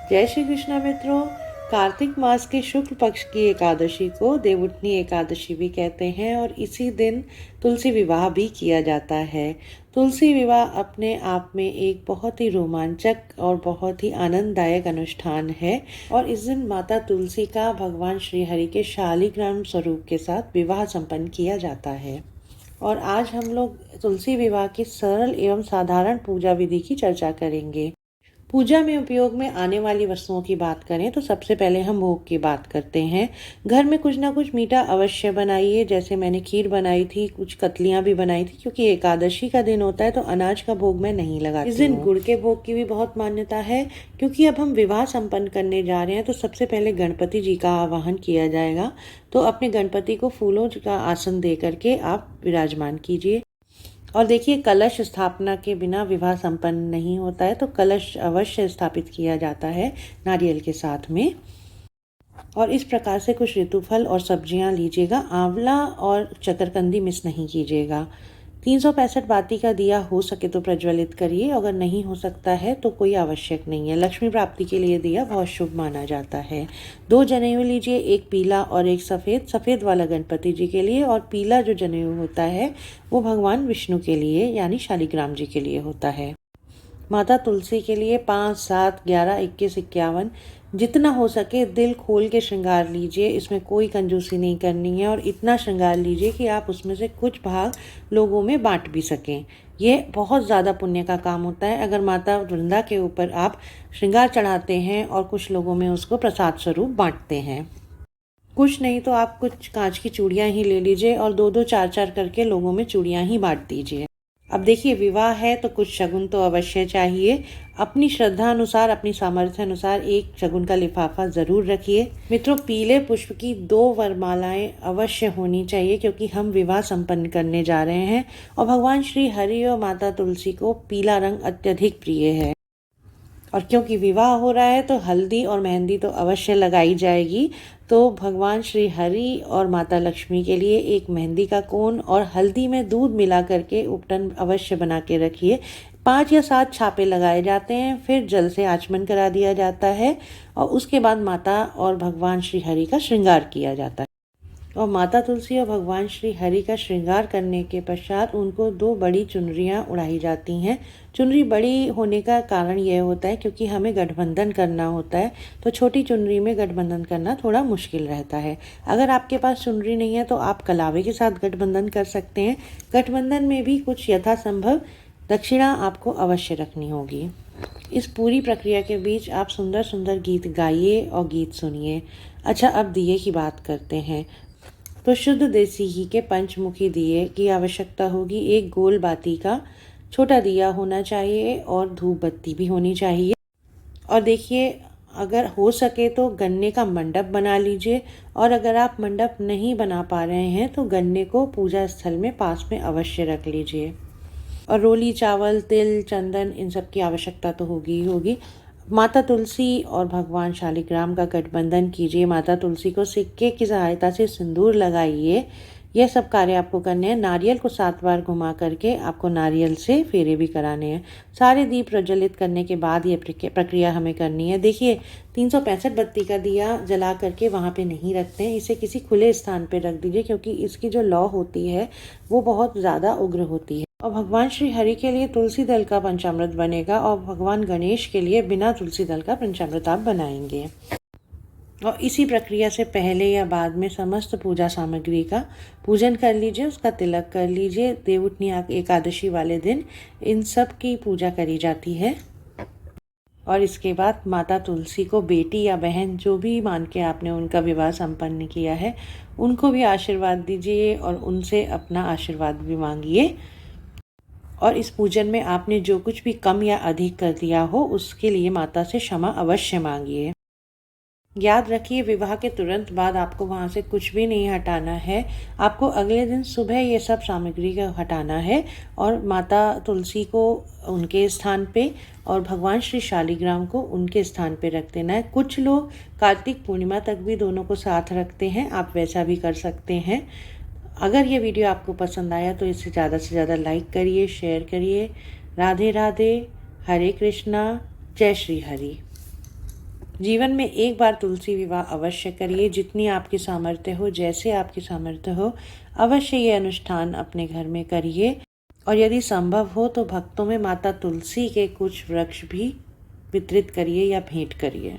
जय श्री कृष्णा मित्रों। कार्तिक मास के शुक्ल पक्ष की एकादशी को देवउठनी एकादशी भी कहते हैं और इसी दिन तुलसी विवाह भी किया जाता है। तुलसी विवाह अपने आप में एक बहुत ही रोमांचक और बहुत ही आनंददायक अनुष्ठान है और इस दिन माता तुलसी का भगवान श्री हरि के शालिग्राम स्वरूप के साथ विवाह संपन्न किया जाता है। और आज हम लोग तुलसी विवाह की सरल एवं साधारण पूजा विधि की चर्चा करेंगे। पूजा में उपयोग में आने वाली वस्तुओं की बात करें तो सबसे पहले हम भोग की बात करते हैं। घर में कुछ ना कुछ मीठा अवश्य बनाइए। जैसे मैंने खीर बनाई थी, कुछ कतलियां भी बनाई थी, क्योंकि एकादशी का दिन होता है तो अनाज का भोग मैं नहीं लगाती। इस दिन गुड़ के भोग की भी बहुत मान्यता है, क्योंकि अब हम विवाह संपन्न करने जा रहे हैं तो सबसे पहले गणपति जी का आवाहन किया जाएगा। तो अपने गणपति को फूलों का आसन दे करके आप विराजमान कीजिए। और देखिए, कलश स्थापना के बिना विवाह संपन्न नहीं होता है, तो कलश अवश्य स्थापित किया जाता है नारियल के साथ में। और इस प्रकार से कुछ ऋतुफल और सब्जियां लीजिएगा। आंवला और शकरकंदी मिस नहीं कीजिएगा। 365 बाती का दिया हो सके तो प्रज्वलित करिए। अगर नहीं हो सकता है तो कोई आवश्यक नहीं है। लक्ष्मी प्राप्ति के लिए दिया बहुत शुभ माना जाता है। 2 जनेऊ लीजिए, एक पीला और एक सफ़ेद। सफ़ेद वाला गणपति जी के लिए और पीला जो जनेऊ होता है वो भगवान विष्णु के लिए यानी शालिग्राम जी के लिए होता है। माता तुलसी के लिए 5, 7, 11, 21, 51 जितना हो सके दिल खोल के श्रृंगार लीजिए। इसमें कोई कंजूसी नहीं करनी है और इतना श्रृंगार लीजिए कि आप उसमें से कुछ भाग लोगों में बांट भी सकें। ये बहुत ज़्यादा पुण्य का काम होता है अगर माता वृंदा के ऊपर आप श्रृंगार चढ़ाते हैं और कुछ लोगों में उसको प्रसाद स्वरूप बांटते हैं। कुछ नहीं तो आप कुछ कांच की चूड़ियाँ ही ले लीजिए और 2-2, 4-4 करके लोगों में चूड़ियाँ ही बांट दीजिए। अब देखिए, विवाह है तो कुछ शगुन तो अवश्य चाहिए। अपनी श्रद्धा अनुसार, अपनी सामर्थ्य अनुसार एक शगुन का लिफाफा जरूर रखिए। मित्रों, पीले पुष्प की 2 वरमालाएं अवश्य होनी चाहिए, क्योंकि हम विवाह संपन्न करने जा रहे हैं और भगवान श्री हरि और माता तुलसी को पीला रंग अत्यधिक प्रिय है। और क्योंकि विवाह हो रहा है तो हल्दी और मेहंदी तो अवश्य लगाई जाएगी। तो भगवान श्री हरि और माता लक्ष्मी के लिए एक मेहंदी का कोन और हल्दी में दूध मिला करके उपटन अवश्य बना के रखिए। 5 या 7 छापे लगाए जाते हैं, फिर जल से आचमन करा दिया जाता है और उसके बाद माता और भगवान श्री हरि का श्रृंगार किया जाता है। और माता तुलसी और भगवान श्री हरि का श्रृंगार करने के पश्चात उनको 2 बड़ी चुनरियाँ उड़ाई जाती हैं। चुनरी बड़ी होने का कारण यह होता है क्योंकि हमें गठबंधन करना होता है, तो छोटी चुनरी में गठबंधन करना थोड़ा मुश्किल रहता है। अगर आपके पास चुनरी नहीं है तो आप कलावे के साथ गठबंधन कर सकते हैं। गठबंधन में भी कुछ यथासंभव दक्षिणा आपको अवश्य रखनी होगी। इस पूरी प्रक्रिया के बीच आप सुंदर सुंदर गीत गाइए और गीत सुनिए। अच्छा, अब दिए की बात करते हैं। तो शुद्ध देसी घी के पंचमुखी दिए की आवश्यकता होगी। एक गोल बाती का छोटा दिया होना चाहिए और धूप बत्ती भी होनी चाहिए। और देखिए, अगर हो सके तो गन्ने का मंडप बना लीजिए, और अगर आप मंडप नहीं बना पा रहे हैं तो गन्ने को पूजा स्थल में पास में अवश्य रख लीजिए। और रोली चावल, तिल, चंदन, इन सब की आवश्यकता तो होगी ही होगी। माता तुलसी और भगवान शालिग्राम का गठबंधन कीजिए। माता तुलसी को सिक्के की सहायता से सिंदूर लगाइए। यह सब कार्य आपको करने हैं। नारियल को 7 बार घुमा करके आपको नारियल से फेरे भी कराने हैं। सारे दीप प्रज्वलित करने के बाद ये प्रक्रिया हमें करनी है। देखिए, 365 बत्ती का दिया जला करके वहाँ पे नहीं रखते हैं, इसे किसी खुले स्थान पे रख दीजिए, क्योंकि इसकी जो लौ होती है वो बहुत ज़्यादा उग्र होती है। और भगवान श्री हरि के लिए तुलसी दल का पंचामृत बनेगा और भगवान गणेश के लिए बिना तुलसी दल का पंचामृत आप बनाएंगे। और इसी प्रक्रिया से पहले या बाद में समस्त पूजा सामग्री का पूजन कर लीजिए, उसका तिलक कर लीजिए। देवउठनी एकादशी वाले दिन इन सब की पूजा करी जाती है। और इसके बाद माता तुलसी को बेटी या बहन जो भी मान के आपने उनका विवाह संपन्न किया है, उनको भी आशीर्वाद दीजिए और उनसे अपना आशीर्वाद भी मांगिए। और इस पूजन में आपने जो कुछ भी कम या अधिक कर दिया हो उसके लिए माता से क्षमा अवश्य मांगिए। याद रखिए, विवाह के तुरंत बाद आपको वहाँ से कुछ भी नहीं हटाना है। आपको अगले दिन सुबह ये सब सामग्री का हटाना है और माता तुलसी को उनके स्थान पे और भगवान श्री शालिग्राम को उनके स्थान पे रख देना है। कुछ लोग कार्तिक पूर्णिमा तक भी दोनों को साथ रखते हैं, आप वैसा भी कर सकते हैं। अगर ये वीडियो आपको पसंद आया तो इसे ज़्यादा से ज़्यादा लाइक करिए, शेयर करिए। राधे राधे, हरे कृष्णा, जय श्री हरि। जीवन में एक बार तुलसी विवाह अवश्य करिए, जितनी आपकी सामर्थ्य हो, जैसे आपकी सामर्थ्य हो, अवश्य ये अनुष्ठान अपने घर में करिए। और यदि संभव हो तो भक्तों में माता तुलसी के कुछ वृक्ष भी वितरित करिए या भेंट करिए।